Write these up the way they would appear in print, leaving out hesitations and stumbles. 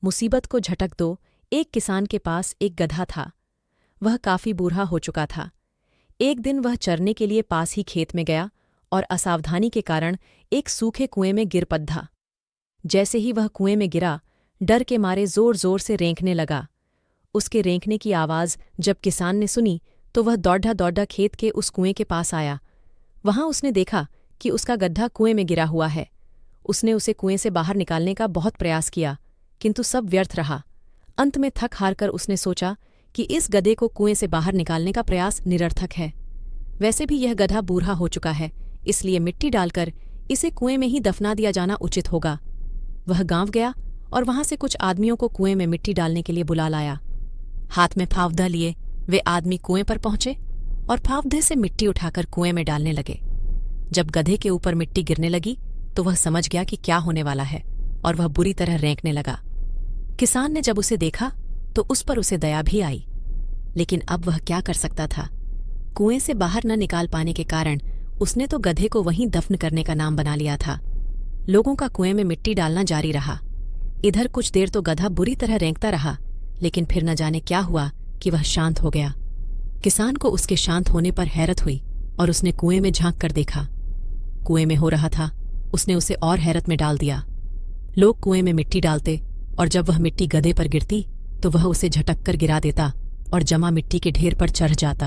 मुसीबत को झटक दो। एक किसान के पास एक गधा था। वह काफी बूढ़ा हो चुका था। एक दिन वह चरने के लिए पास ही खेत में गया और असावधानी के कारण एक सूखे कुएं में गिर पड़ा। जैसे ही वह कुएं में गिरा, डर के मारे जोर जोर से रेंकने लगा। उसके रेंकने की आवाज़ जब किसान ने सुनी तो वह दौड़ा दौड़ा खेत के उस कुएं के पास आया। वहां उसने देखा कि उसका गड्ढा कुएं में गिरा हुआ है। उसने उसे कुएं से बाहर निकालने का बहुत प्रयास किया, किंतु सब व्यर्थ रहा। अंत में थक हारकर उसने सोचा कि इस गधे को कुएं से बाहर निकालने का प्रयास निरर्थक है। वैसे भी यह गधा बूढ़ा हो चुका है, इसलिए मिट्टी डालकर इसे कुएं में ही दफना दिया जाना उचित होगा। वह गांव गया और वहां से कुछ आदमियों को कुएं में मिट्टी डालने के लिए बुला लाया। हाथ में फावदा लिए वे आदमी कुएं पर पहुंचे और फावदे से मिट्टी उठाकर कुएं में डालने लगे। जब गधे के ऊपर मिट्टी गिरने लगी तो वह समझ गया कि क्या होने वाला है और वह बुरी तरह रेंकने लगा। किसान ने जब उसे देखा तो उस पर उसे दया भी आई, लेकिन अब वह क्या कर सकता था। कुएं से बाहर न निकाल पाने के कारण उसने तो गधे को वहीं दफन करने का नाम बना लिया था। लोगों का कुएं में मिट्टी डालना जारी रहा। इधर कुछ देर तो गधा बुरी तरह रेंकता रहा, लेकिन फिर न जाने क्या हुआ कि वह शांत हो गया। किसान को उसके शांत होने पर हैरत हुई और उसने कुएं में झांक कर देखा। कुएं में हो रहा था, उसने उसे और हैरत में डाल दिया। लोग कुएं में मिट्टी डालते और जब वह मिट्टी गधे पर गिरती तो वह उसे झटक कर गिरा देता और जमा मिट्टी के ढेर पर चढ़ जाता।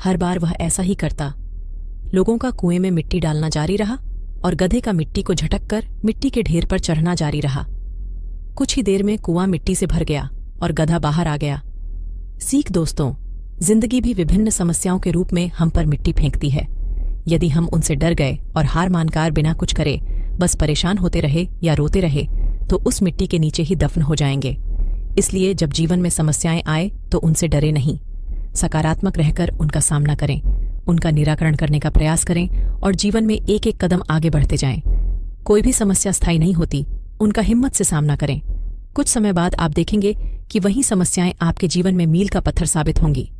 हर बार वह ऐसा ही करता। लोगों का कुएं में मिट्टी डालना जारी रहा और गधे का मिट्टी को झटक कर मिट्टी के ढेर पर चढ़ना जारी रहा। कुछ ही देर में कुआं मिट्टी से भर गया और गधा बाहर आ गया। सीख दोस्तों, जिंदगी भी विभिन्न समस्याओं के रूप में हम पर मिट्टी फेंकती है। यदि हम उनसे डर गए और हार मानकर बिना कुछ करे बस परेशान होते रहे या रोते रहे तो उस मिट्टी के नीचे ही दफन हो जाएंगे। इसलिए जब जीवन में समस्याएं आए तो उनसे डरे नहीं, सकारात्मक रहकर उनका सामना करें, उनका निराकरण करने का प्रयास करें और जीवन में एक एक कदम आगे बढ़ते जाएं। कोई भी समस्या स्थायी नहीं होती, उनका हिम्मत से सामना करें। कुछ समय बाद आप देखेंगे कि वही समस्याएं आपके जीवन में मील का पत्थर साबित होंगी।